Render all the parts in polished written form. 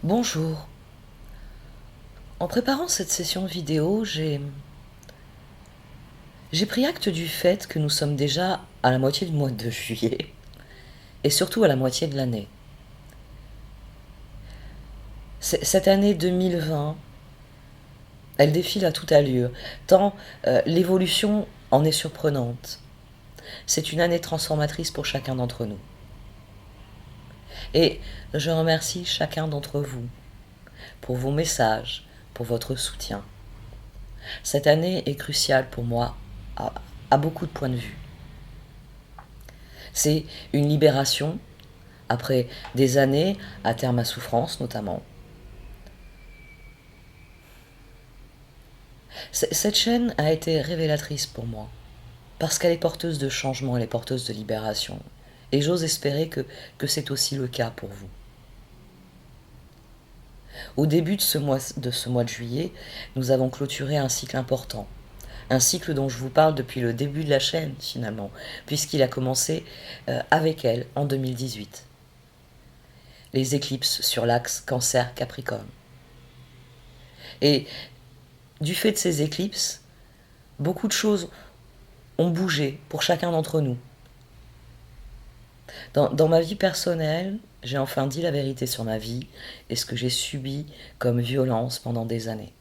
Bonjour. En préparant cette session vidéo, j'ai pris acte du fait que nous sommes déjà à la moitié du mois de juillet et surtout à la moitié de l'année. Cette année 2020, elle défile à toute allure, tant l'évolution en est surprenante. C'est une année transformatrice pour chacun d'entre nous. Et je remercie chacun d'entre vous pour vos messages, pour votre soutien. Cette année est cruciale pour moi à beaucoup de points de vue. C'est une libération, après des années à terme à souffrance notamment. Cette chaîne a été révélatrice pour moi, parce qu'elle est porteuse de changement, elle est porteuse de libération. Et j'ose espérer que c'est aussi le cas pour vous. Au début de ce mois de juillet, nous avons clôturé un cycle important. Un cycle dont je vous parle depuis le début de la chaîne, finalement, puisqu'il a commencé avec elle en 2018. Les éclipses sur l'axe Cancer-Capricorne. Et du fait de ces éclipses, beaucoup de choses ont bougé pour chacun d'entre nous. Dans ma vie personnelle, j'ai enfin dit la vérité sur ma vie et ce que j'ai subi comme violence pendant des années.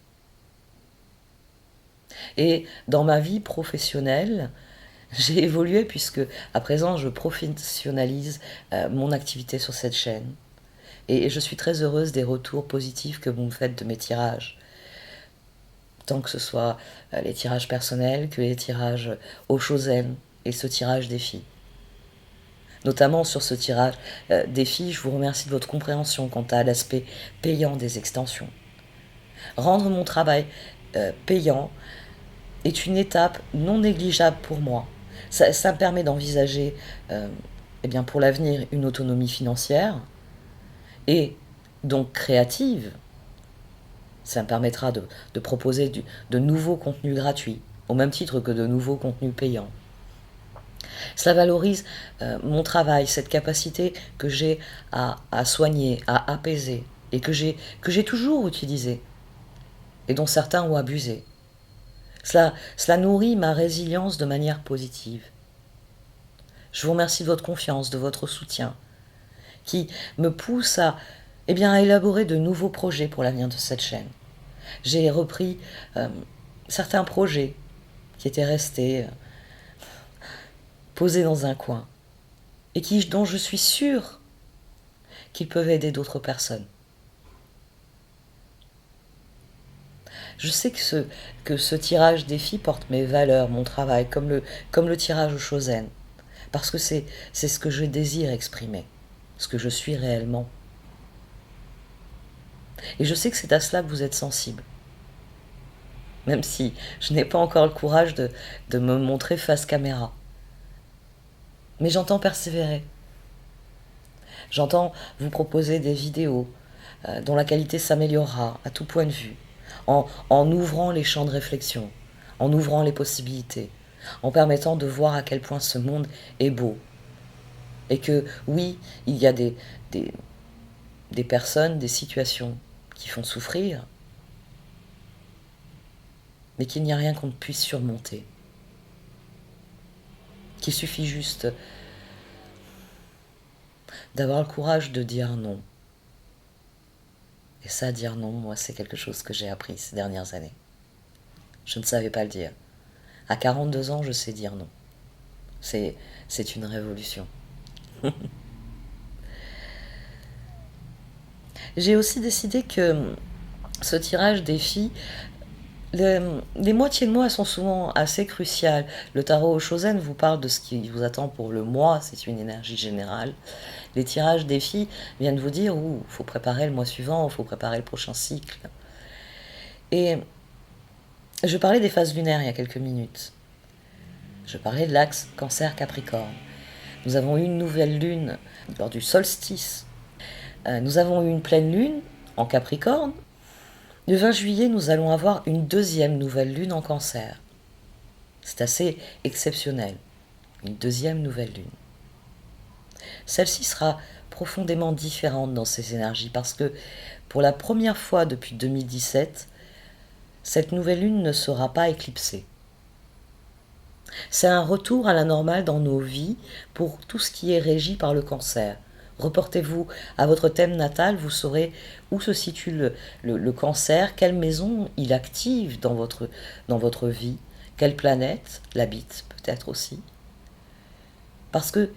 Et dans ma vie professionnelle, j'ai évolué puisque à présent je professionnalise mon activité sur cette chaîne. Et je suis très heureuse des retours positifs que vous me faites de mes tirages. Tant que ce soit les tirages personnels que les tirages aux Chosen et ce tirage des filles. Notamment sur ce tirage des filles, je vous remercie de votre compréhension quant à l'aspect payant des extensions. Rendre mon travail payant est une étape non négligeable pour moi. Ça me permet d'envisager pour l'avenir une autonomie financière et donc créative. Ça me permettra de proposer de nouveaux contenus gratuits, au même titre que de nouveaux contenus payants. Cela valorise mon travail, cette capacité que j'ai à soigner, à apaiser, et que j'ai toujours utilisée, et dont certains ont abusé. Cela nourrit ma résilience de manière positive. Je vous remercie de votre confiance, de votre soutien, qui me pousse à élaborer de nouveaux projets pour l'avenir de cette chaîne. J'ai repris certains projets qui étaient restés posés dans un coin et dont je suis sûre qu'ils peuvent aider d'autres personnes. Je sais que ce tirage des filles porte mes valeurs, mon travail, comme le tirage au Chosen, parce que c'est ce que je désire exprimer, ce que je suis réellement. Et je sais que c'est à cela que vous êtes sensible. Même si je n'ai pas encore le courage de me montrer face caméra. Mais j'entends persévérer. J'entends vous proposer des vidéos dont la qualité s'améliorera à tout point de vue, en ouvrant les champs de réflexion, en ouvrant les possibilités, en permettant de voir à quel point ce monde est beau. Et que oui, il y a des personnes, des situations qui font souffrir, mais qu'il n'y a rien qu'on ne puisse surmonter. Qu'il suffit juste d'avoir le courage de dire non. Et ça, dire non, moi, c'est quelque chose que j'ai appris ces dernières années. Je ne savais pas le dire. À 42 ans, je sais dire non. C'est une révolution. J'ai aussi décidé que ce tirage des filles, les moitiés de mois sont souvent assez cruciales. Le tarot Chosen vous parle de ce qui vous attend pour le mois, c'est une énergie générale. Les tirages des filles viennent vous dire il faut préparer le mois suivant, il faut préparer le prochain cycle. Et je parlais des phases lunaires il y a quelques minutes. Je parlais de l'axe Cancer-Capricorne. Nous avons eu une nouvelle lune lors du solstice. Nous avons eu une pleine lune en Capricorne. Le 20 juillet, nous allons avoir une deuxième nouvelle lune en Cancer. C'est assez exceptionnel. Une deuxième nouvelle lune. Celle-ci sera profondément différente dans ces énergies parce que pour la première fois depuis 2017, cette nouvelle lune ne sera pas éclipsée. C'est un retour à la normale dans nos vies pour tout ce qui est régi par le cancer. Reportez-vous à votre thème natal, vous saurez où se situe le cancer, quelle maison il active dans votre vie, quelle planète l'habite peut-être aussi. Parce que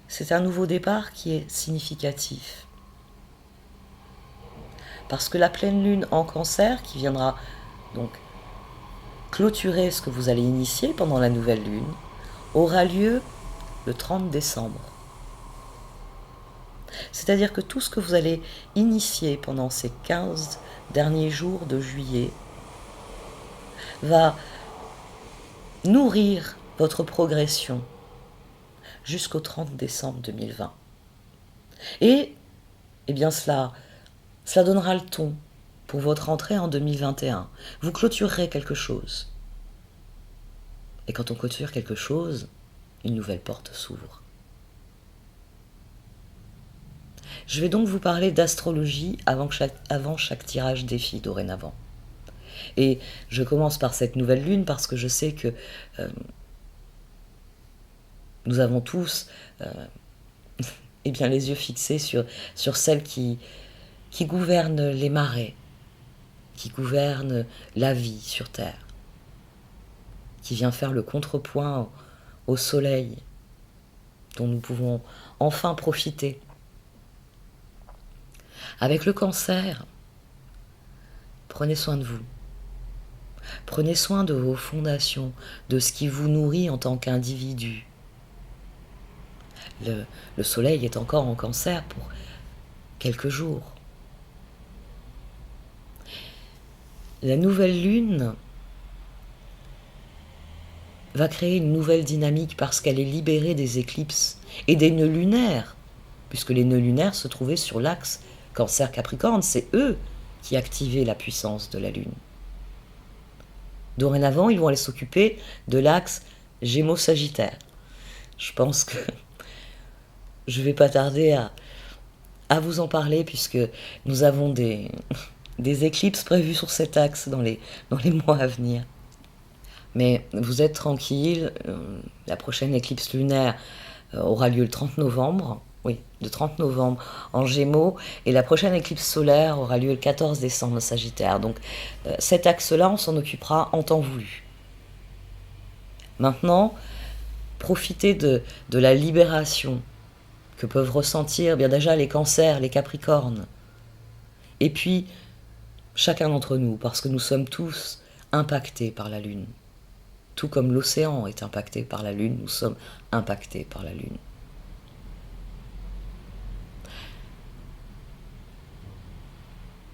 c'est un nouveau départ qui est significatif. Parce que la pleine lune en cancer, qui viendra donc clôturer ce que vous allez initier pendant la nouvelle lune, aura lieu le 30 décembre. C'est-à-dire que tout ce que vous allez initier pendant ces 15 derniers jours de juillet va nourrir votre progression jusqu'au 30 décembre 2020. Et eh bien cela donnera le ton pour votre entrée en 2021. Vous clôturerez quelque chose. Et quand on clôture quelque chose, une nouvelle porte s'ouvre. Je vais donc vous parler d'astrologie avant chaque tirage défi dorénavant. Et je commence par cette nouvelle lune parce que je sais que nous avons tous eh bien, les yeux fixés sur celle qui gouverne les marées, qui gouverne la vie sur Terre, qui vient faire le contrepoint au soleil, dont nous pouvons enfin profiter. Avec le cancer, prenez soin de vous. Prenez soin de vos fondations, de ce qui vous nourrit en tant qu'individu. Le soleil est encore en cancer pour quelques jours. La nouvelle lune va créer une nouvelle dynamique parce qu'elle est libérée des éclipses et des nœuds lunaires, puisque les nœuds lunaires se trouvaient sur l'axe Cancer-Capricorne, c'est eux qui activaient la puissance de la lune. Dorénavant, ils vont aller s'occuper de l'axe Gémeaux-Sagittaire. Je pense que je ne vais pas tarder à vous en parler puisque nous avons des éclipses prévues sur cet axe dans les mois à venir. Mais vous êtes tranquille, la prochaine éclipse lunaire aura lieu le 30 novembre, oui, le 30 novembre en Gémeaux, et la prochaine éclipse solaire aura lieu le 14 décembre en Sagittaire. Donc cet axe-là, on s'en occupera en temps voulu. Maintenant, profitez de la libération que peuvent ressentir bien déjà les cancers, les capricornes, et puis chacun d'entre nous, parce que nous sommes tous impactés par la Lune. Tout comme l'océan est impacté par la Lune, nous sommes impactés par la Lune.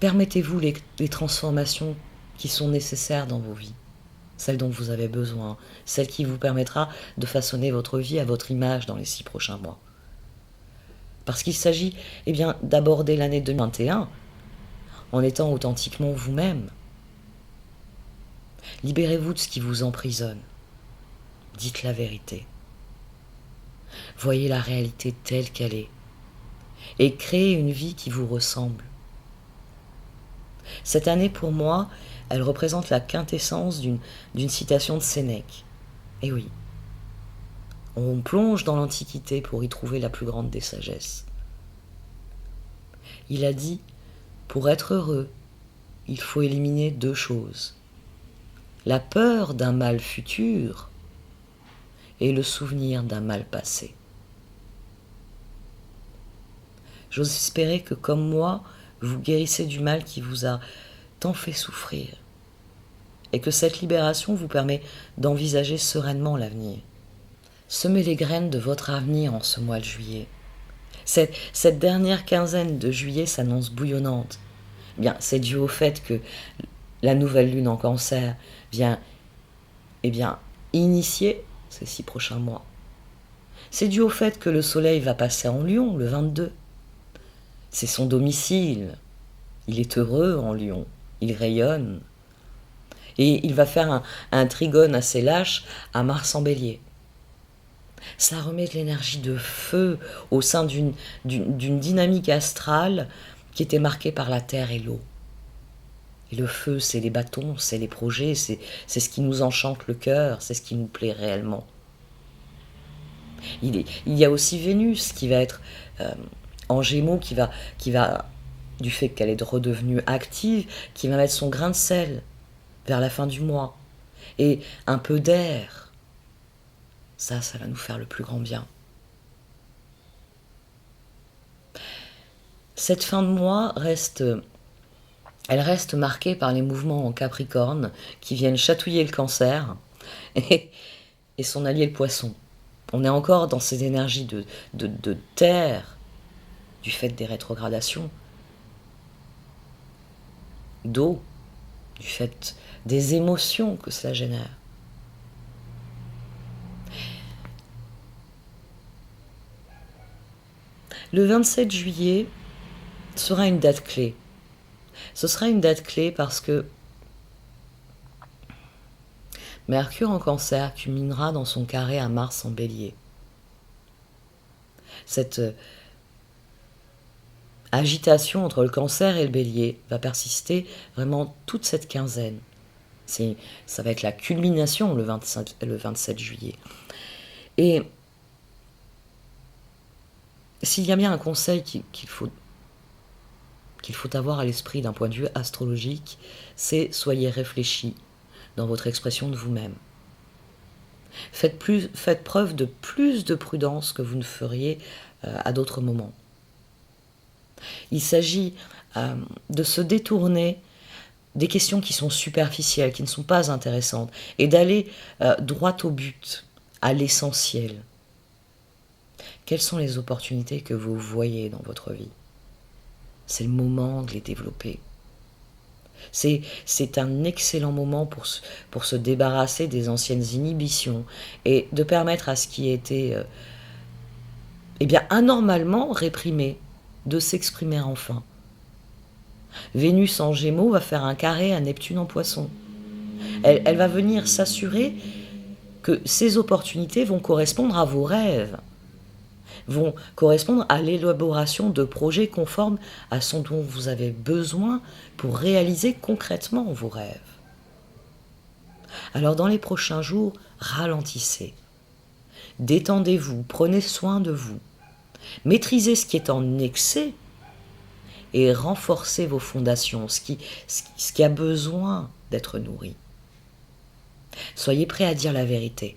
Permettez-vous les transformations qui sont nécessaires dans vos vies, celles dont vous avez besoin, celle qui vous permettra de façonner votre vie à votre image dans les 6 prochains mois. Parce qu'il s'agit d'aborder l'année 2021 en étant authentiquement vous-même. Libérez-vous de ce qui vous emprisonne. Dites la vérité. Voyez la réalité telle qu'elle est. Et créez une vie qui vous ressemble. Cette année, pour moi, elle représente la quintessence d'une citation de Sénèque. Et oui, on plonge dans l'Antiquité pour y trouver la plus grande des sagesses. Il a dit, pour être heureux, il faut éliminer 2 choses. La peur d'un mal futur et le souvenir d'un mal passé. J'ose espérer que, comme moi, vous guérissez du mal qui vous a tant fait souffrir et que cette libération vous permet d'envisager sereinement l'avenir. Semez les graines de votre avenir en ce mois de juillet. Cette dernière quinzaine de juillet s'annonce bouillonnante. C'est dû au fait que la nouvelle lune en cancer vient initier ces 6 prochains mois. C'est dû au fait que le soleil va passer en Lion le 22. C'est son domicile. Il est heureux en Lion. Il rayonne. Et il va faire un trigone assez lâche à Mars en Bélier. Cela remet de l'énergie de feu au sein d'une dynamique astrale qui était marquée par la terre et l'eau. Et le feu, c'est les bâtons, c'est les projets, c'est ce qui nous enchante le cœur, c'est ce qui nous plaît réellement. Il y a aussi Vénus qui va être en Gémeaux, qui va, du fait qu'elle est redevenue active, qui va mettre son grain de sel vers la fin du mois. Et un peu d'air, ça va nous faire le plus grand bien. Cette fin de mois elle reste marquée par les mouvements en Capricorne qui viennent chatouiller le Cancer et son allié le Poisson. On est encore dans ces énergies de terre du fait des rétrogradations, d'eau, du fait des émotions que cela génère. Le 27 juillet sera une date clé. Ce sera une date clé parce que Mercure en Cancer culminera dans son carré à Mars en Bélier. Cette agitation entre le Cancer et le Bélier va persister vraiment toute cette quinzaine. Ça va être la culmination le 27 juillet. Et s'il y a bien un conseil qu'il faut avoir à l'esprit d'un point de vue astrologique, c'est soyez réfléchis dans votre expression de vous-même. Faites preuve de plus de prudence que vous ne feriez à d'autres moments. Il s'agit de se détourner des questions qui sont superficielles, qui ne sont pas intéressantes, et d'aller droit au but, à l'essentiel. Quelles sont les opportunités que vous voyez dans votre vie? C'est le moment de les développer. C'est un excellent moment pour se débarrasser des anciennes inhibitions et de permettre à ce qui était anormalement réprimé de s'exprimer enfin. Vénus en Gémeaux va faire un carré à Neptune en Poisson. Elle va venir s'assurer que ces opportunités vont correspondre à vos rêves, vont correspondre à l'élaboration de projets conformes à ce dont vous avez besoin pour réaliser concrètement vos rêves. Alors dans les prochains jours, ralentissez, détendez-vous, prenez soin de vous, maîtrisez ce qui est en excès et renforcez vos fondations, ce qui a besoin d'être nourri. Soyez prêts à dire la vérité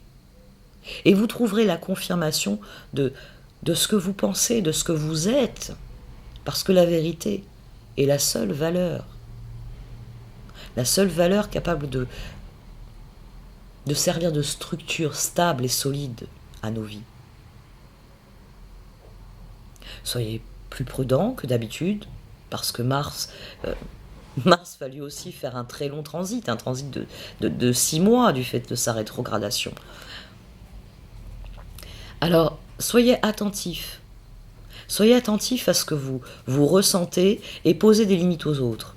et vous trouverez la confirmation de ce que vous pensez, de ce que vous êtes, parce que la vérité est la seule valeur capable de servir de structure stable et solide à nos vies. Soyez plus prudents que d'habitude, parce que Mars va lui aussi faire un très long transit, un transit de 6 mois du fait de sa rétrogradation. Alors, soyez attentifs à ce que vous ressentez et posez des limites aux autres.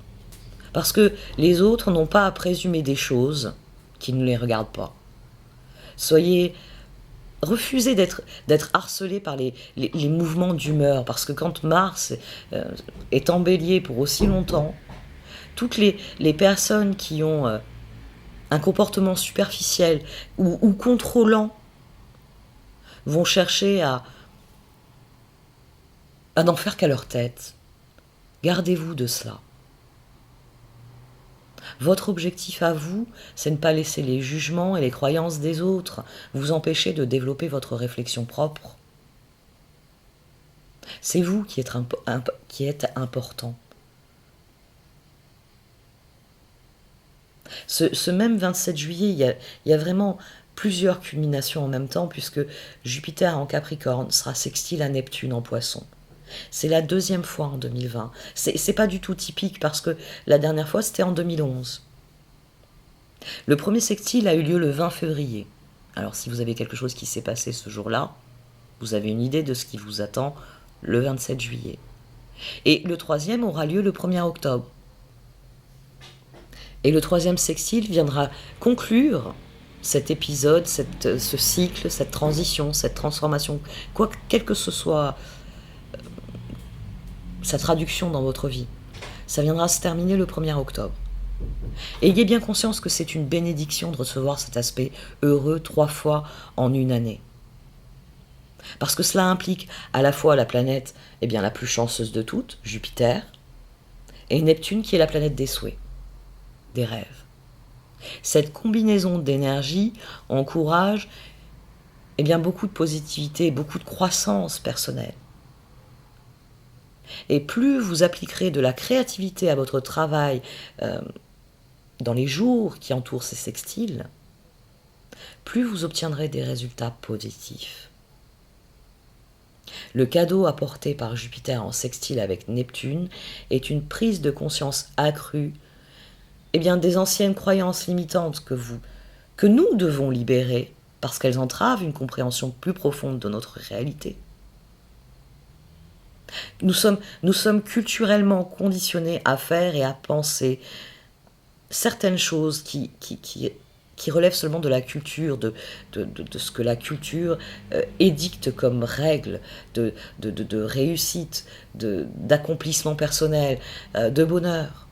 Parce que les autres n'ont pas à présumer des choses qui ne les regardent pas. Refusez d'être harcelés par les mouvements d'humeur, parce que quand Mars est en Bélier pour aussi longtemps, toutes les personnes qui ont un comportement superficiel ou contrôlant vont chercher à n'en faire qu'à leur tête. Gardez-vous de cela. Votre objectif à vous, c'est de ne pas laisser les jugements et les croyances des autres vous empêcher de développer votre réflexion propre. C'est vous qui êtes important. Ce même 27 juillet, il y a vraiment plusieurs culminations en même temps, puisque Jupiter en Capricorne sera sextile à Neptune en Poisson. C'est la deuxième fois en 2020. C'est pas du tout typique, parce que la dernière fois, c'était en 2011. Le premier sextile a eu lieu le 20 février. Alors, si vous avez quelque chose qui s'est passé ce jour-là, vous avez une idée de ce qui vous attend le 27 juillet. Et le troisième aura lieu le 1er octobre. Et le troisième sextile viendra conclure cet épisode, ce cycle, cette transition, cette transformation, quelle que ce soit sa traduction dans votre vie, ça viendra se terminer le 1er octobre. Et ayez bien conscience que c'est une bénédiction de recevoir cet aspect heureux 3 fois en une année. Parce que cela implique à la fois la planète la plus chanceuse de toutes, Jupiter, et Neptune qui est la planète des souhaits, des rêves. Cette combinaison d'énergie encourage beaucoup de positivité, beaucoup de croissance personnelle. Et plus vous appliquerez de la créativité à votre travail dans les jours qui entourent ces sextiles, plus vous obtiendrez des résultats positifs. Le cadeau apporté par Jupiter en sextile avec Neptune est une prise de conscience accrue des anciennes croyances limitantes que nous devons libérer parce qu'elles entravent une compréhension plus profonde de notre réalité. Nous sommes culturellement conditionnés à faire et à penser certaines choses qui relèvent seulement de la culture, de ce que la culture édicte comme règle de réussite, d'accomplissement personnel, de bonheur.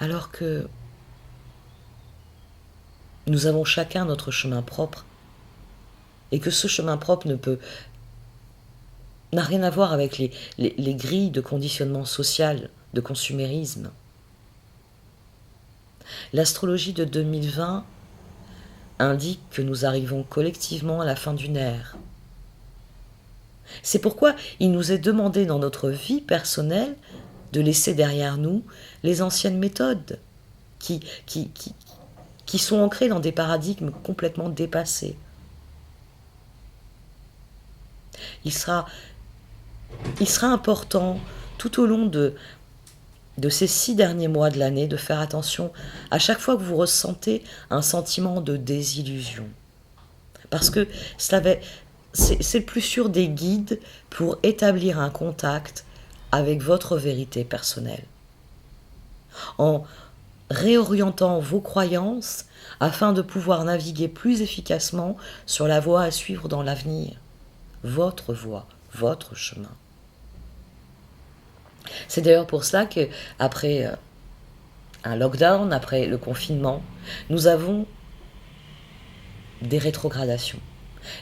Alors que nous avons chacun notre chemin propre et que ce chemin propre n'a rien à voir avec les grilles de conditionnement social, de consumérisme. L'astrologie de 2020 indique que nous arrivons collectivement à la fin d'une ère. C'est pourquoi il nous est demandé dans notre vie personnelle de laisser derrière nous les anciennes méthodes qui sont ancrées dans des paradigmes complètement dépassés. Il sera important tout au long de ces 6 derniers mois de l'année de faire attention à chaque fois que vous ressentez un sentiment de désillusion. Parce que c'est le plus sûr des guides pour établir un contact avec votre vérité personnelle. En réorientant vos croyances afin de pouvoir naviguer plus efficacement sur la voie à suivre dans l'avenir. Votre voie, votre chemin. C'est d'ailleurs pour cela qu'après un lockdown, après le confinement, nous avons des rétrogradations.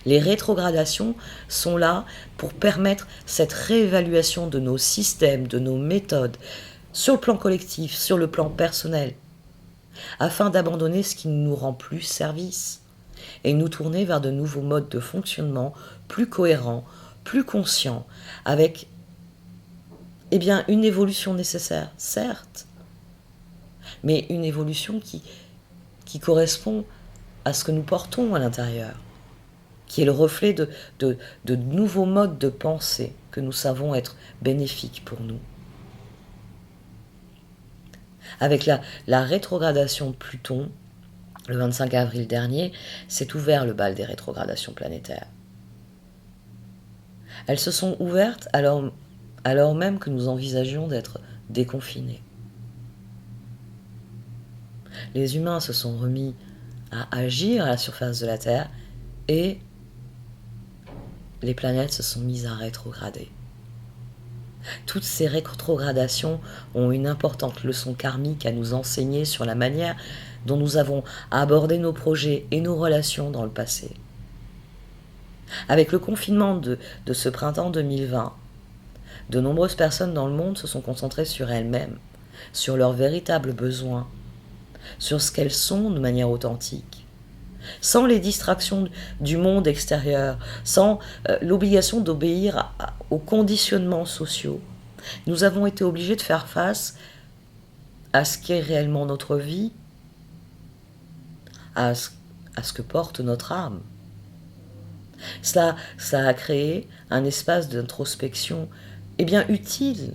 Les rétrogradations sont là pour permettre cette réévaluation de nos systèmes, de nos méthodes, sur le plan collectif, sur le plan personnel, afin d'abandonner ce qui ne nous rend plus service et nous tourner vers de nouveaux modes de fonctionnement plus cohérents, plus conscients, avec une évolution nécessaire, certes, mais une évolution qui correspond à ce que nous portons à l'intérieur, qui est le reflet de nouveaux modes de pensée que nous savons être bénéfiques pour nous. Avec la rétrogradation de Pluton, le 25 avril dernier, s'est ouvert le bal des rétrogradations planétaires. Elles se sont ouvertes alors même que nous envisagions d'être déconfinés. Les humains se sont remis à agir à la surface de la Terre et les planètes se sont mises à rétrograder. Toutes ces rétrogradations ont une importante leçon karmique à nous enseigner sur la manière dont nous avons abordé nos projets et nos relations dans le passé. Avec le confinement de ce printemps 2020, de nombreuses personnes dans le monde se sont concentrées sur elles-mêmes, sur leurs véritables besoins, sur ce qu'elles sont de manière authentique, sans les distractions du monde extérieur, sans l'obligation d'obéir aux conditionnements sociaux. Nous avons été obligés de faire face à ce qu'est réellement notre vie, à ce que porte notre âme. Ça a créé un espace d'introspection utile,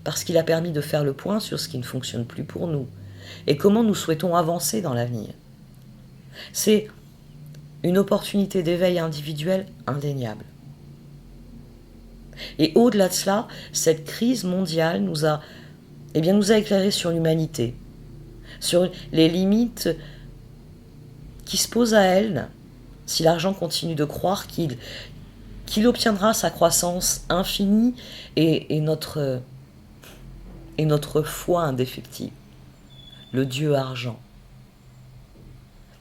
parce qu'il a permis de faire le point sur ce qui ne fonctionne plus pour nous, et comment nous souhaitons avancer dans l'avenir. C'est une opportunité d'éveil individuel indéniable. Et au-delà de cela, cette crise mondiale nous a éclairés sur l'humanité, sur les limites qui se posent à elle si l'argent continue de croire qu'il obtiendra sa croissance infinie et notre foi indéfectible, le Dieu argent.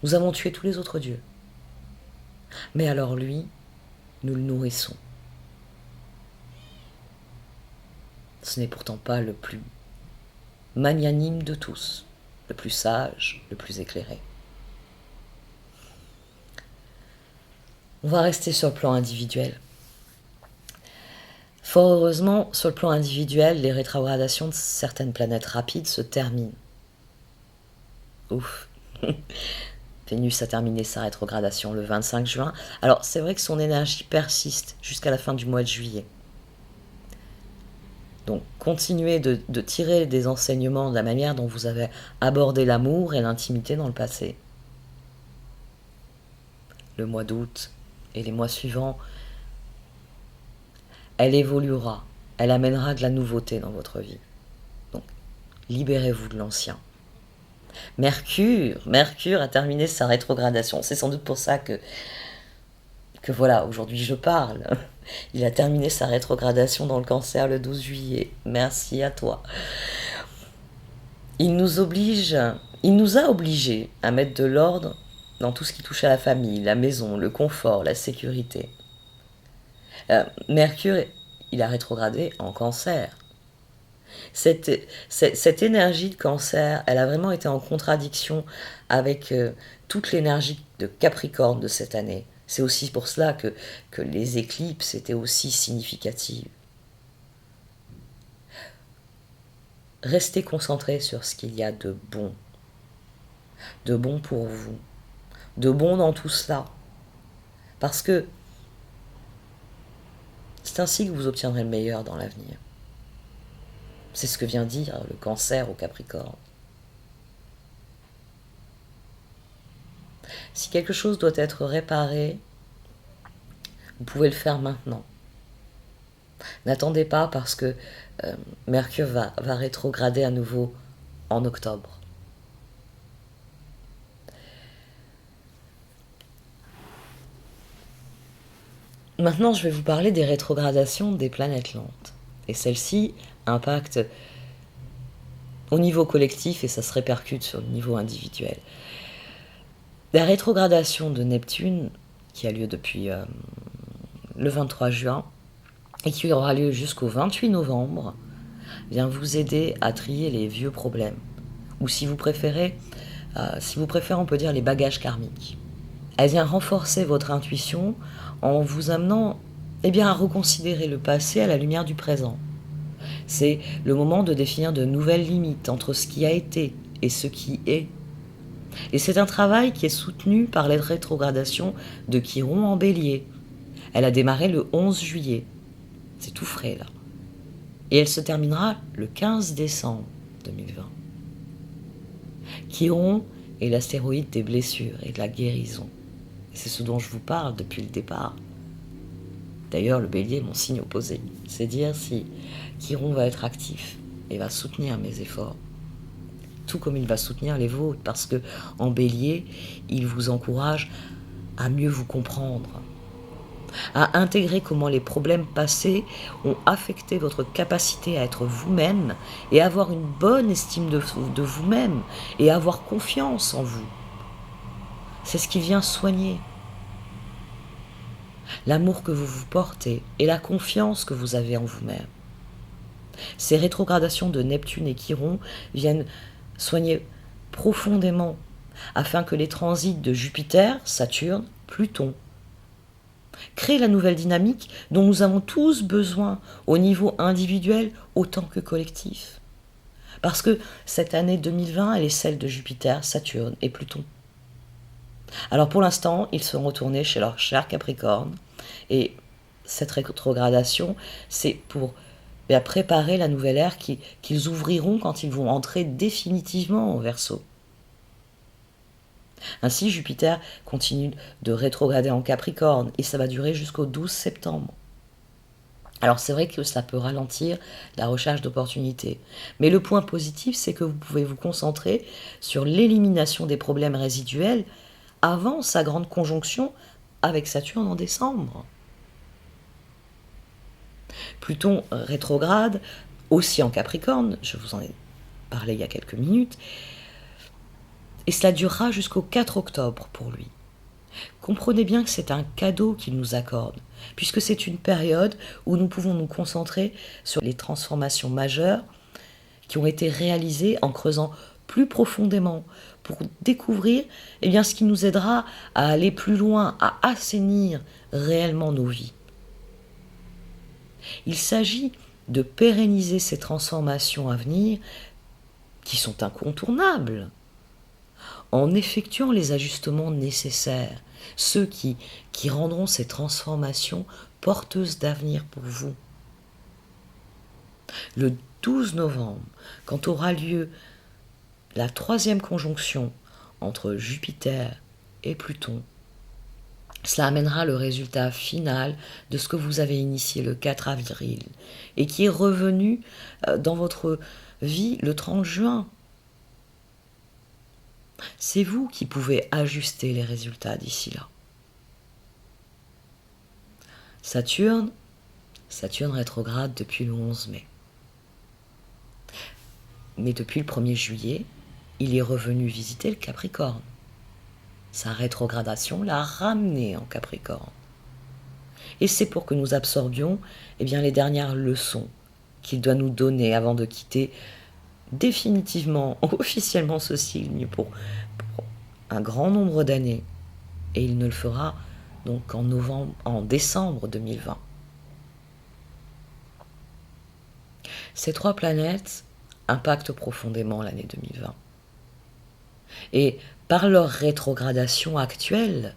Nous avons tué tous les autres dieux. Mais alors lui, nous le nourrissons. Ce n'est pourtant pas le plus magnanime de tous, le plus sage, le plus éclairé. On va rester sur le plan individuel. Fort heureusement, sur le plan individuel, les rétrogradations de certaines planètes rapides se terminent. Ouf. Vénus a terminé sa rétrogradation le 25 juin. Alors, c'est vrai que son énergie persiste jusqu'à la fin du mois de juillet. Donc, continuez de tirer des enseignements de la manière dont vous avez abordé l'amour et l'intimité dans le passé. Le mois d'août et les mois suivants, elle évoluera, elle amènera de la nouveauté dans votre vie. Donc, libérez-vous de l'ancien. Mercure a terminé sa rétrogradation. C'est sans doute pour ça que voilà, aujourd'hui je parle. Il a terminé sa rétrogradation dans le Cancer le 12 juillet. Merci à toi. Il nous a obligés à mettre de l'ordre dans tout ce qui touche à la famille, la maison, le confort, la sécurité. Mercure, il a rétrogradé en Cancer. Cette énergie de Cancer, elle a vraiment été en contradiction avec toute l'énergie de Capricorne de cette année. C'est aussi pour cela que les éclipses étaient aussi significatives. Restez concentrés sur ce qu'il y a de bon pour vous, de bon dans tout cela. Parce que c'est ainsi que vous obtiendrez le meilleur dans l'avenir. C'est ce que vient dire le Cancer au Capricorne. Si quelque chose doit être réparé, vous pouvez le faire maintenant. N'attendez pas parce que Mercure va rétrograder à nouveau en octobre. Maintenant, je vais vous parler des rétrogradations des planètes lentes. Et celles-ci impactent au niveau collectif et ça se répercute sur le niveau individuel. La rétrogradation de Neptune, qui a lieu depuis le 23 juin et qui aura lieu jusqu'au 28 novembre, vient vous aider à trier les vieux problèmes. Ou si vous préférez, on peut dire les bagages karmiques. Elle vient renforcer votre intuition en vous amenant à reconsidérer le passé à la lumière du présent. C'est le moment de définir de nouvelles limites entre ce qui a été et ce qui est. Et c'est un travail qui est soutenu par les rétrogradations de Chiron en Bélier. Elle a démarré le 11 juillet. C'est tout frais là. Et elle se terminera le 15 décembre 2020. Chiron est l'astéroïde des blessures et de la guérison. Et c'est ce dont je vous parle depuis le départ. D'ailleurs, le Bélier est mon signe opposé. C'est dire si Chiron va être actif et va soutenir mes efforts. Tout comme il va soutenir les vôtres, parce que en Bélier, il vous encourage à mieux vous comprendre, à intégrer comment les problèmes passés ont affecté votre capacité à être vous-même et avoir une bonne estime de vous-même et avoir confiance en vous. C'est ce qui vient soigner l'amour que vous vous portez et la confiance que vous avez en vous-même. Ces rétrogradations de Neptune et Chiron viennent soigner profondément afin que les transits de Jupiter, Saturne, Pluton créent la nouvelle dynamique dont nous avons tous besoin au niveau individuel autant que collectif. Parce que cette année 2020, elle est celle de Jupiter, Saturne et Pluton. Alors pour l'instant, ils sont retournés chez leur cher Capricorne et cette rétrogradation, c'est pour préparer la nouvelle ère qu'ils ouvriront quand ils vont entrer définitivement en Verseau. Ainsi, Jupiter continue de rétrograder en Capricorne et ça va durer jusqu'au 12 septembre. Alors c'est vrai que ça peut ralentir la recherche d'opportunités. Mais le point positif, c'est que vous pouvez vous concentrer sur l'élimination des problèmes résiduels avant sa grande conjonction avec Saturne en décembre. Pluton rétrograde, aussi en Capricorne, je vous en ai parlé il y a quelques minutes, et cela durera jusqu'au 4 octobre pour lui. Comprenez bien que c'est un cadeau qu'il nous accorde, puisque c'est une période où nous pouvons nous concentrer sur les transformations majeures qui ont été réalisées en creusant plus profondément pour découvrir ce qui nous aidera à aller plus loin, à assainir réellement nos vies. Il s'agit de pérenniser ces transformations à venir qui sont incontournables en effectuant les ajustements nécessaires, ceux qui rendront ces transformations porteuses d'avenir pour vous. Le 12 novembre, quand aura lieu la 3e conjonction entre Jupiter et Pluton, cela amènera le résultat final de ce que vous avez initié le 4 avril et qui est revenu dans votre vie le 30 juin. C'est vous qui pouvez ajuster les résultats d'ici là. Saturne rétrograde depuis le 11 mai. Mais depuis le 1er juillet, il est revenu visiter le Capricorne. Sa rétrogradation l'a ramené en Capricorne. Et c'est pour que nous absorbions les dernières leçons qu'il doit nous donner avant de quitter définitivement, officiellement ce signe pour un grand nombre d'années. Et il ne le fera donc en décembre 2020. Ces 3 planètes impactent profondément l'année 2020. Et par leur rétrogradation actuelle,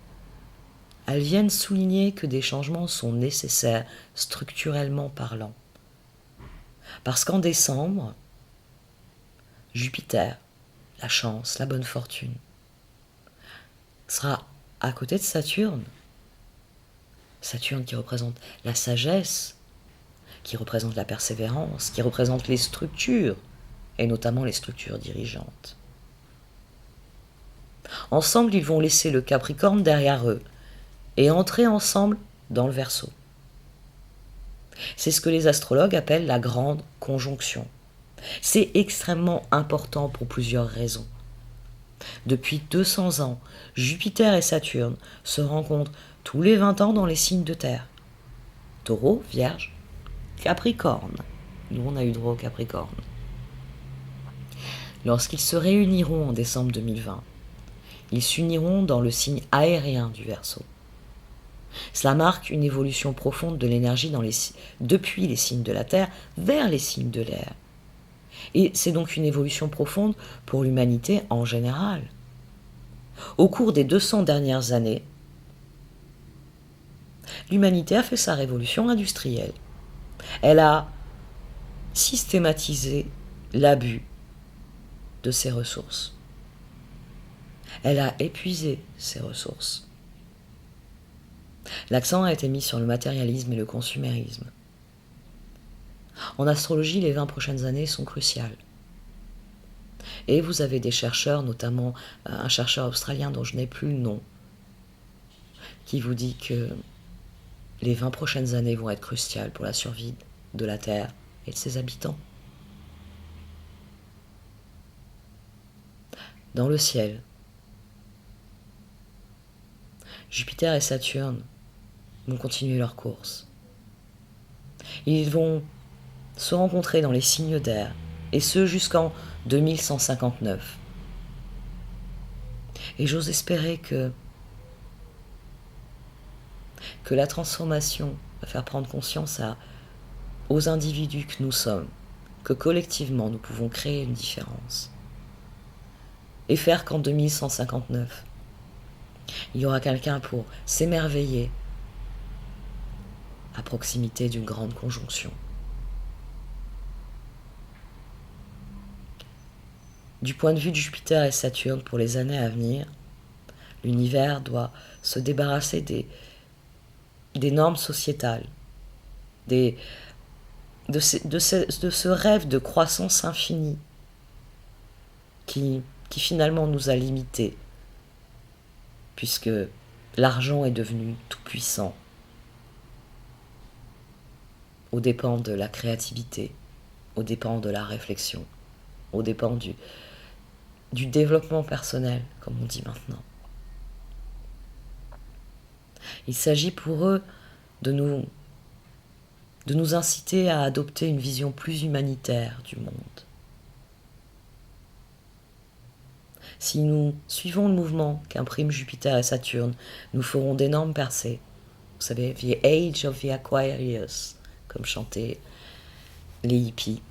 elles viennent souligner que des changements sont nécessaires, structurellement parlant. Parce qu'en décembre, Jupiter, la chance, la bonne fortune, sera à côté de Saturne. Saturne qui représente la sagesse, qui représente la persévérance, qui représente les structures, et notamment les structures dirigeantes. Ensemble, ils vont laisser le Capricorne derrière eux et entrer ensemble dans le Verseau. C'est ce que les astrologues appellent la grande conjonction. C'est extrêmement important pour plusieurs raisons. Depuis 200 ans, Jupiter et Saturne se rencontrent tous les 20 ans dans les signes de terre. Taureau, Vierge, Capricorne. Nous, on a eu droit au Capricorne. Lorsqu'ils se réuniront en décembre 2020, ils s'uniront dans le signe aérien du Verseau. Cela marque une évolution profonde de l'énergie depuis les signes de la Terre vers les signes de l'air. Et c'est donc une évolution profonde pour l'humanité en général. Au cours des 200 dernières années, l'humanité a fait sa révolution industrielle. Elle a systématisé l'abus de ses ressources. Elle a épuisé ses ressources. L'accent a été mis sur le matérialisme et le consumérisme. En astrologie, les 20 prochaines années sont cruciales. Et vous avez des chercheurs, notamment un chercheur australien dont je n'ai plus le nom, qui vous dit que les 20 prochaines années vont être cruciales pour la survie de la Terre et de ses habitants. Dans le ciel, Jupiter et Saturne vont continuer leur course. Ils vont se rencontrer dans les signes d'air, et ce jusqu'en 2159. Et j'ose espérer que la transformation va faire prendre conscience aux individus que nous sommes, que collectivement nous pouvons créer une différence. Et faire qu'en 2159, il y aura quelqu'un pour s'émerveiller à proximité d'une grande conjonction. Du point de vue de Jupiter et Saturne pour les années à venir, l'univers doit se débarrasser des normes sociétales de ce rêve de croissance infinie qui finalement nous a limités, puisque l'argent est devenu tout puissant, aux dépens de la créativité, aux dépens de la réflexion, aux dépens du développement personnel, comme on dit maintenant. Il s'agit pour eux de nous inciter à adopter une vision plus humanitaire du monde. Si nous suivons le mouvement qu'impriment Jupiter et Saturne, nous ferons d'énormes percées. Vous savez, The Age of the Aquarius, comme chantaient les hippies.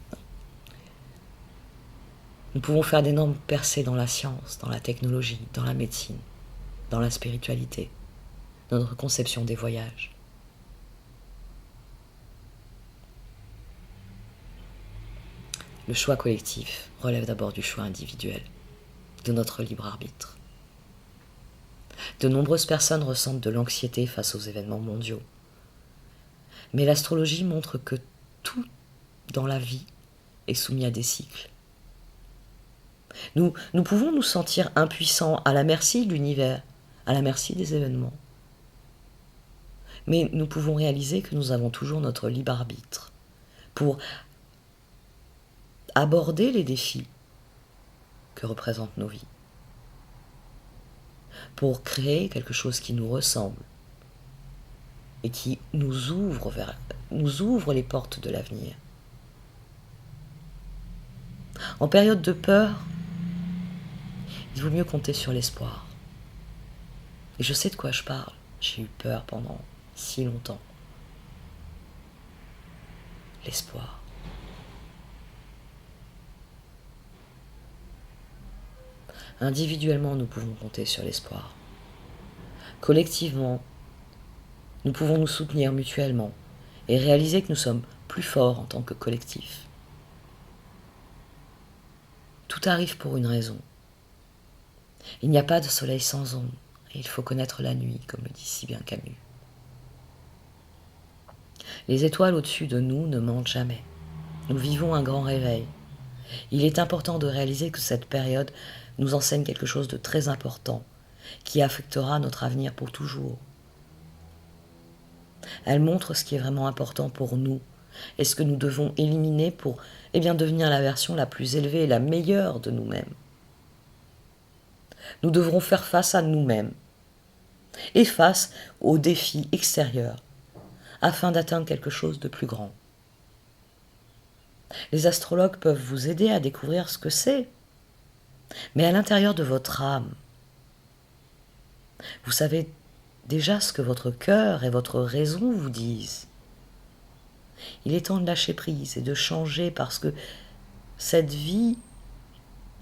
Nous pouvons faire d'énormes percées dans la science, dans la technologie, dans la médecine, dans la spiritualité, dans notre conception des voyages. Le choix collectif relève d'abord du choix individuel, de notre libre arbitre. De nombreuses personnes ressentent de l'anxiété face aux événements mondiaux. Mais l'astrologie montre que tout dans la vie est soumis à des cycles. Nous pouvons nous sentir impuissants à la merci de l'univers, à la merci des événements. Mais nous pouvons réaliser que nous avons toujours notre libre arbitre pour aborder les défis que représentent nos vies, pour créer quelque chose qui nous ressemble et qui nous ouvre les portes de l'avenir. En période de peur, il vaut mieux compter sur l'espoir. Et je sais de quoi je parle. J'ai eu peur pendant si longtemps. L'espoir. Individuellement, nous pouvons compter sur l'espoir. Collectivement, nous pouvons nous soutenir mutuellement et réaliser que nous sommes plus forts en tant que collectif. Tout arrive pour une raison. Il n'y a pas de soleil sans ombre, et il faut connaître la nuit, comme le dit si bien Camus. Les étoiles au-dessus de nous ne mentent jamais. Nous vivons un grand réveil. Il est important de réaliser que cette période nous enseigne quelque chose de très important, qui affectera notre avenir pour toujours. Elle montre ce qui est vraiment important pour nous, et ce que nous devons éliminer pour devenir la version la plus élevée et la meilleure de nous-mêmes. Nous devrons faire face à nous-mêmes et face aux défis extérieurs afin d'atteindre quelque chose de plus grand. Les astrologues peuvent vous aider à découvrir ce que c'est, mais à l'intérieur de votre âme, vous savez déjà ce que votre cœur et votre raison vous disent. Il est temps de lâcher prise et de changer parce que cette vie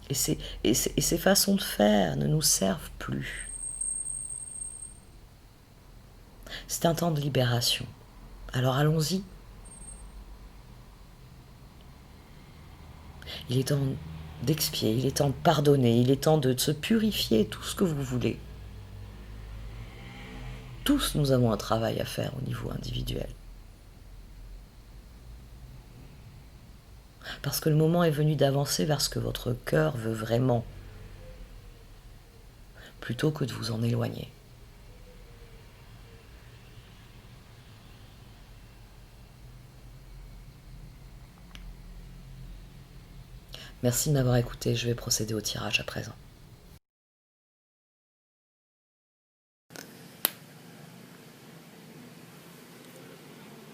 et ces façons de faire ne nous servent plus. C'est un temps de libération. Alors allons-y. Il est temps d'expier, il est temps de pardonner, il est temps de se purifier, tout ce que vous voulez. Tous nous avons un travail à faire au niveau individuel. Parce que le moment est venu d'avancer vers ce que votre cœur veut vraiment, plutôt que de vous en éloigner. Merci de m'avoir écouté, je vais procéder au tirage à présent.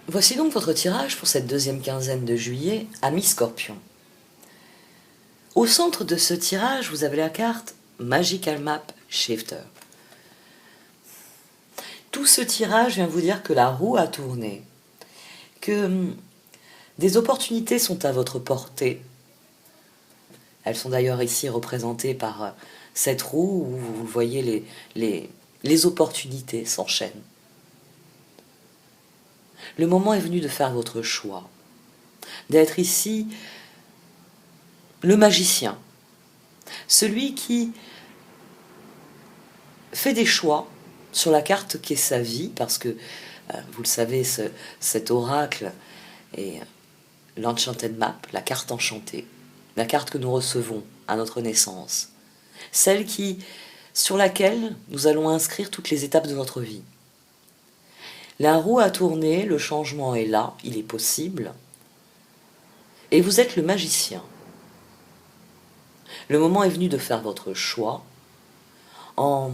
Voici donc votre tirage pour cette deuxième quinzaine de juillet, amis Scorpion. Au centre de ce tirage, vous avez la carte Magical Map Shifter. Tout ce tirage vient vous dire que la roue a tourné, que des opportunités sont à votre portée. Elles sont d'ailleurs ici représentées par cette roue où vous voyez les opportunités s'enchaînent. Le moment est venu de faire votre choix, d'être ici le magicien, celui qui fait des choix sur la carte qu'est sa vie, parce que Vous le savez, cet oracle est l'Enchanted Map, la carte enchantée, la carte que nous recevons à notre naissance, celle sur laquelle nous allons inscrire toutes les étapes de notre vie. La roue a tourné, le changement est là, il est possible, et vous êtes le magicien. Le moment est venu de faire votre choix en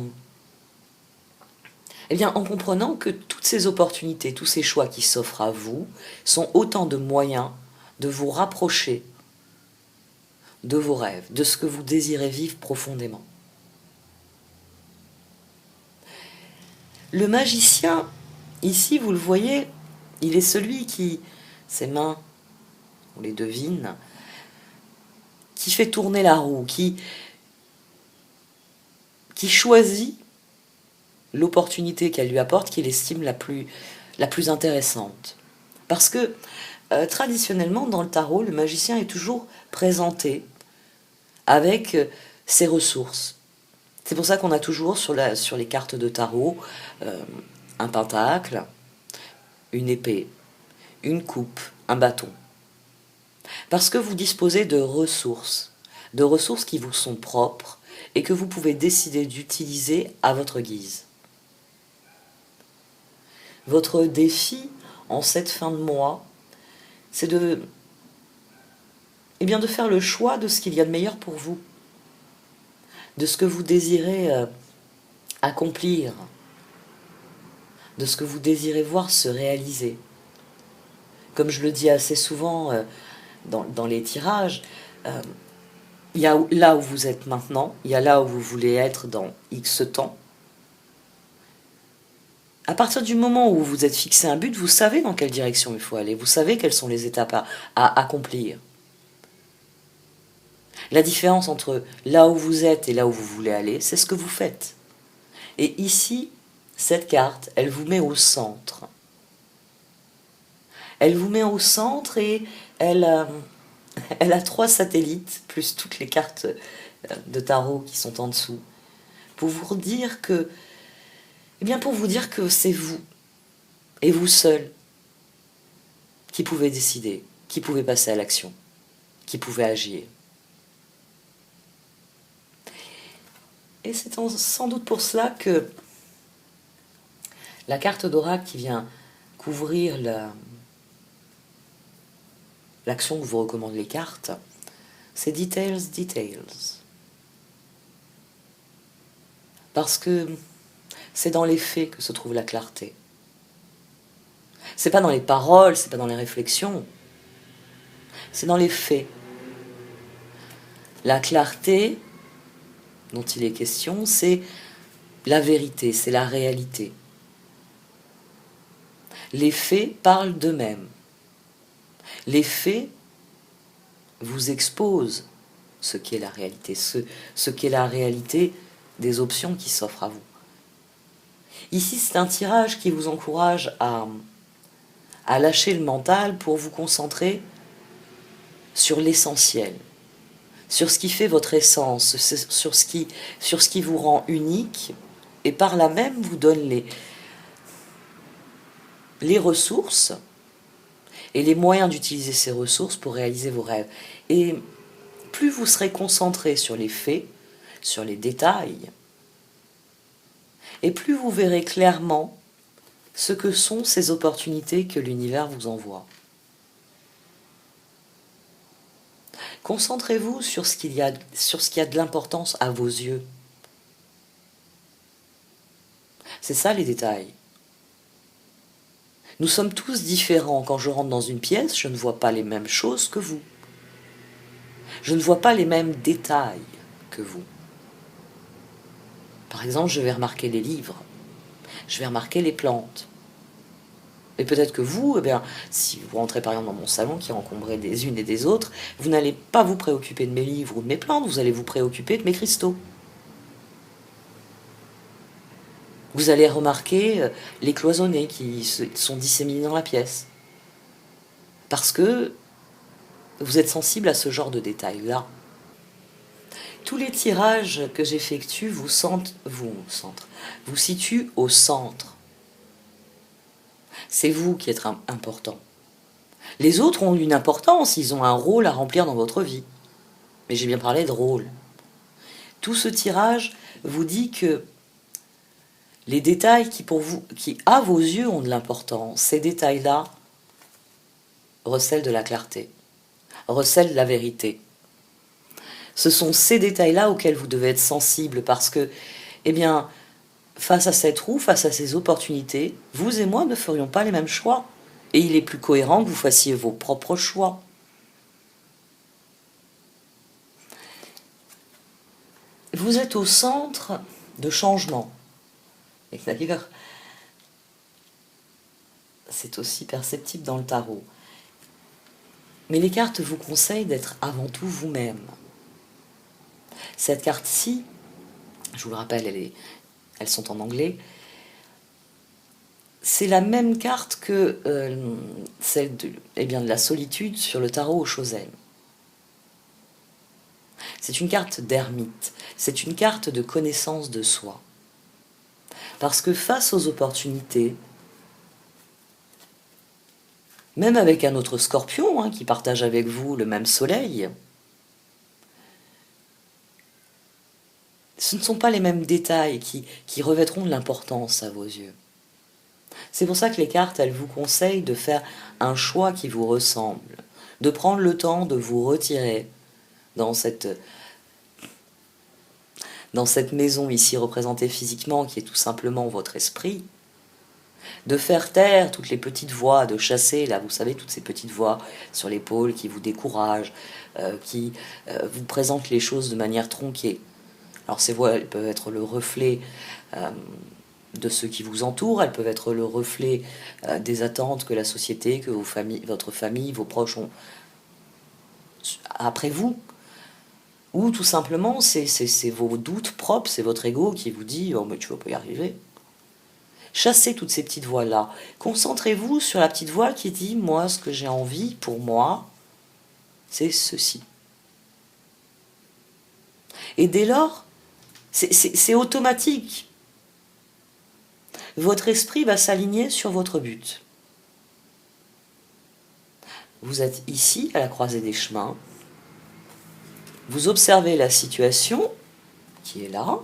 comprenant que toutes ces opportunités, tous ces choix qui s'offrent à vous sont autant de moyens de vous rapprocher de vos rêves, de ce que vous désirez vivre profondément. Le magicien, ici, vous le voyez, il est celui qui, ses mains, on les devine, qui fait tourner la roue, qui choisit l'opportunité qu'elle lui apporte, qu'il estime la plus intéressante. Parce que, traditionnellement, dans le tarot, le magicien est toujours présenté avec ses ressources. C'est pour ça qu'on a toujours sur les cartes de tarot un pentacle, une épée, une coupe, un bâton. Parce que vous disposez de ressources qui vous sont propres et que vous pouvez décider d'utiliser à votre guise. Votre défi en cette fin de mois, c'est de faire le choix de ce qu'il y a de meilleur pour vous, de ce que vous désirez accomplir, de ce que vous désirez voir se réaliser. Comme je le dis assez souvent dans les tirages, il y a là où vous êtes maintenant, il y a là où vous voulez être dans X temps. À partir du moment où vous vous êtes fixé un but, vous savez dans quelle direction il faut aller, vous savez quelles sont les étapes à accomplir. La différence entre là où vous êtes et là où vous voulez aller, c'est ce que vous faites. Et ici, cette carte, elle vous met au centre. Elle vous met au centre et elle a 3 satellites, plus toutes les cartes de tarot qui sont en dessous, pour vous dire que c'est vous, et vous seul, qui pouvez décider, qui pouvez passer à l'action, qui pouvez agir. Et c'est sans doute pour cela que la carte d'oracle qui vient couvrir l'action que vous recommandent les cartes, c'est Details, Details. Parce que c'est dans les faits que se trouve la clarté. C'est pas dans les paroles, c'est pas dans les réflexions. C'est dans les faits. La clarté dont il est question, c'est la vérité, c'est la réalité. Les faits parlent d'eux-mêmes. Les faits vous exposent ce qu'est la réalité, ce qu'est la réalité des options qui s'offrent à vous. Ici, c'est un tirage qui vous encourage à lâcher le mental pour vous concentrer sur l'essentiel, sur ce qui fait votre essence, sur ce qui vous rend unique, et par là même vous donne les ressources et les moyens d'utiliser ces ressources pour réaliser vos rêves. Et plus vous serez concentré sur les faits, sur les détails, et plus vous verrez clairement ce que sont ces opportunités que l'univers vous envoie. Concentrez-vous sur ce qui a de l'importance à vos yeux. C'est ça les détails. Nous sommes tous différents. Quand je rentre dans une pièce, je ne vois pas les mêmes choses que vous. Je ne vois pas les mêmes détails que vous. Par exemple, je vais remarquer les livres. Je vais remarquer les plantes. Et peut-être que vous, si vous rentrez par exemple dans mon salon qui est encombré des unes et des autres, vous n'allez pas vous préoccuper de mes livres ou de mes plantes, vous allez vous préoccuper de mes cristaux. Vous allez remarquer les cloisonnés qui sont disséminés dans la pièce. Parce que vous êtes sensible à ce genre de détails-là. Tous les tirages que j'effectue vous situent au centre. C'est vous qui êtes important. Les autres ont une importance, ils ont un rôle à remplir dans votre vie. Mais j'ai bien parlé de rôle. Tout ce tirage vous dit que les détails qui à vos yeux ont de l'importance, ces détails-là recèlent de la clarté, recèlent de la vérité. Ce sont ces détails-là auxquels vous devez être sensible parce que, eh bien, face à cette roue, face à ces opportunités, vous et moi ne ferions pas les mêmes choix. Et il est plus cohérent que vous fassiez vos propres choix. Vous êtes au centre de changement. Et d'ailleurs, c'est aussi perceptible dans le tarot. Mais les cartes vous conseillent d'être avant tout vous-même. Cette carte-ci, je vous le rappelle, elles sont en anglais, c'est la même carte que celle de la solitude sur le tarot aux Chozelles. C'est une carte d'ermite, c'est une carte de connaissance de soi. Parce que face aux opportunités, même avec un autre scorpion qui partage avec vous le même soleil, ce ne sont pas les mêmes détails qui revêtront de l'importance à vos yeux. C'est pour ça que les cartes, elles vous conseillent de faire un choix qui vous ressemble, de prendre le temps de vous retirer dans cette maison ici représentée physiquement, qui est tout simplement votre esprit, de faire taire toutes les petites voix, de chasser, là, vous savez, toutes ces petites voix sur l'épaule qui vous découragent, qui vous présentent les choses de manière tronquée. Alors ces voix, elles peuvent être le reflet de ceux qui vous entourent, elles peuvent être le reflet des attentes que la société, que votre famille, vos proches ont après vous. Ou tout simplement, c'est vos doutes propres, c'est votre ego qui vous dit « Oh, mais tu vas pas y arriver ». Chassez toutes ces petites voix-là. Concentrez-vous sur la petite voix qui dit « Moi, ce que j'ai envie, pour moi, c'est ceci ». Et dès lors, c'est automatique. Votre esprit va s'aligner sur votre but. Vous êtes ici, à la croisée des chemins. Vous observez la situation qui est là.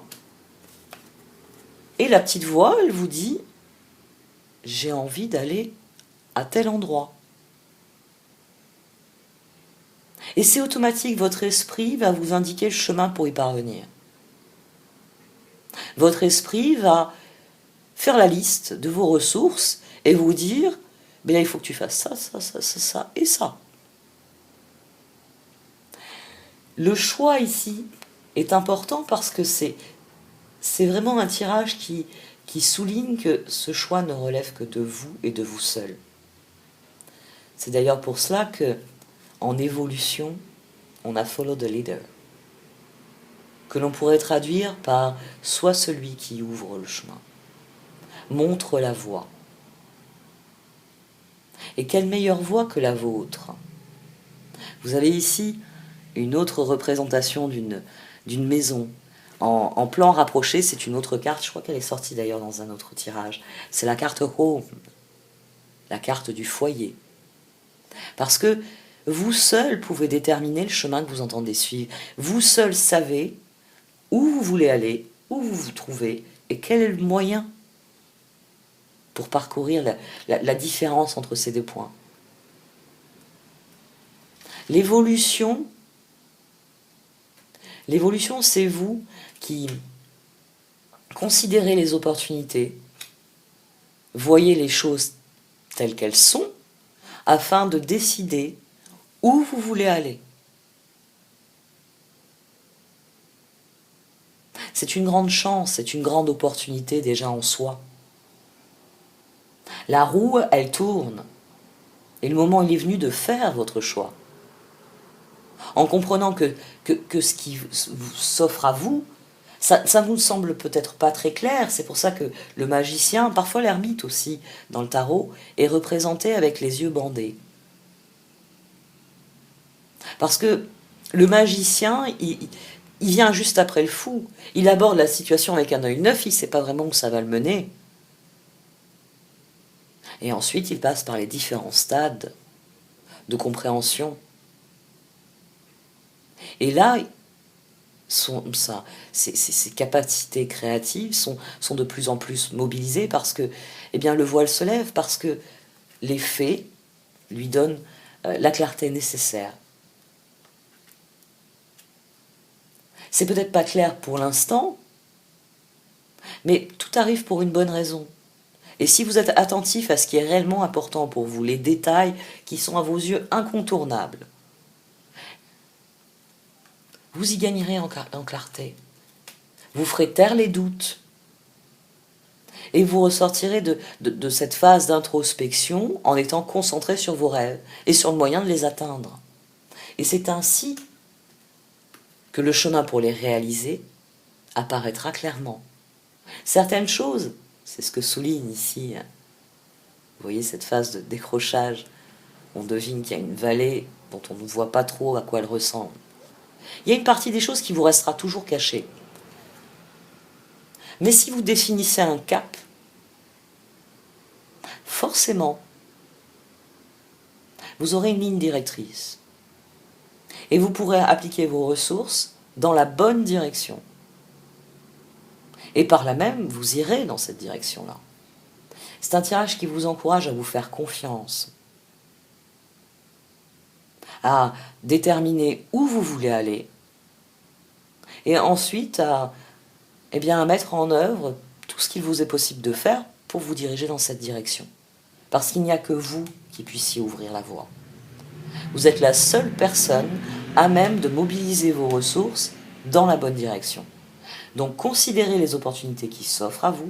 Et la petite voix, elle vous dit « J'ai envie d'aller à tel endroit ». Et c'est automatique, votre esprit va vous indiquer le chemin pour y parvenir. Votre esprit va faire la liste de vos ressources et vous dire « il faut que tu fasses ça, ça, ça, ça, ça et ça ». Le choix ici est important parce que c'est vraiment un tirage qui souligne que ce choix ne relève que de vous et de vous seul. C'est d'ailleurs pour cela que, en évolution, on a follow the leader, que l'on pourrait traduire par soit celui qui ouvre le chemin, montre la voie. Et quelle meilleure voie que la vôtre? Vous avez ici une autre représentation d'une maison. En plan rapproché, c'est une autre carte, je crois qu'elle est sortie d'ailleurs dans un autre tirage. C'est la carte Home, la carte du foyer. Parce que vous seul pouvez déterminer le chemin que vous entendez suivre. Vous seul savez où vous voulez aller, où vous vous trouvez, et quel est le moyen pour parcourir la différence entre ces deux points. L'évolution, c'est vous qui considérez les opportunités, voyez les choses telles qu'elles sont, afin de décider où vous voulez aller. C'est une grande chance, c'est une grande opportunité déjà en soi. La roue, elle tourne, et le moment il est venu de faire votre choix. En comprenant que ce qui s'offre à vous, ça ne vous semble peut-être pas très clair, c'est pour ça que le magicien, parfois l'ermite aussi, dans le tarot, est représenté avec les yeux bandés. Parce que le magicien, il vient juste après le fou, il aborde la situation avec un œil neuf, il ne sait pas vraiment où ça va le mener. Et ensuite, il passe par les différents stades de compréhension. Et là, ses capacités créatives sont de plus en plus mobilisées parce que eh bien, le voile se lève, parce que les faits lui donnent la clarté nécessaire. C'est peut-être pas clair pour l'instant, mais tout arrive pour une bonne raison. Et si vous êtes attentif à ce qui est réellement important pour vous, les détails qui sont à vos yeux incontournables, vous y gagnerez en clarté. Vous ferez taire les doutes. Et vous ressortirez de cette phase d'introspection en étant concentré sur vos rêves et sur le moyen de les atteindre. Et c'est ainsi que le chemin pour les réaliser apparaîtra clairement. Certaines choses, c'est ce que souligne ici, vous voyez cette phase de décrochage, on devine qu'il y a une vallée dont on ne voit pas trop à quoi elle ressemble. Il y a une partie des choses qui vous restera toujours cachée. Mais si vous définissez un cap, forcément, vous aurez une ligne directrice. Et vous pourrez appliquer vos ressources dans la bonne direction. Et par là même, vous irez dans cette direction-là. C'est un tirage qui vous encourage à vous faire confiance, à déterminer où vous voulez aller, et ensuite à mettre en œuvre tout ce qu'il vous est possible de faire pour vous diriger dans cette direction. Parce qu'il n'y a que vous qui puissiez ouvrir la voie. Vous êtes la seule personne à même de mobiliser vos ressources dans la bonne direction. Donc considérez les opportunités qui s'offrent à vous,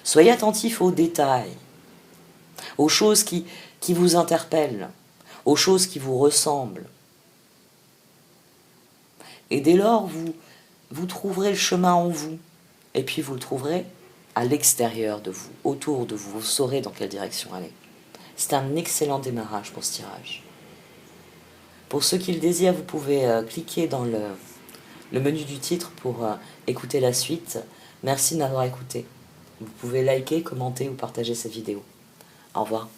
soyez attentif aux détails, aux choses qui vous interpellent, aux choses qui vous ressemblent. Et dès lors, vous trouverez le chemin en vous, et puis vous le trouverez à l'extérieur de vous, autour de vous, vous saurez dans quelle direction aller. C'est un excellent démarrage pour ce tirage. Pour ceux qui le désirent, vous pouvez cliquer dans le menu du titre pour écouter la suite. Merci de m'avoir écouté. Vous pouvez liker, commenter ou partager cette vidéo. Au revoir.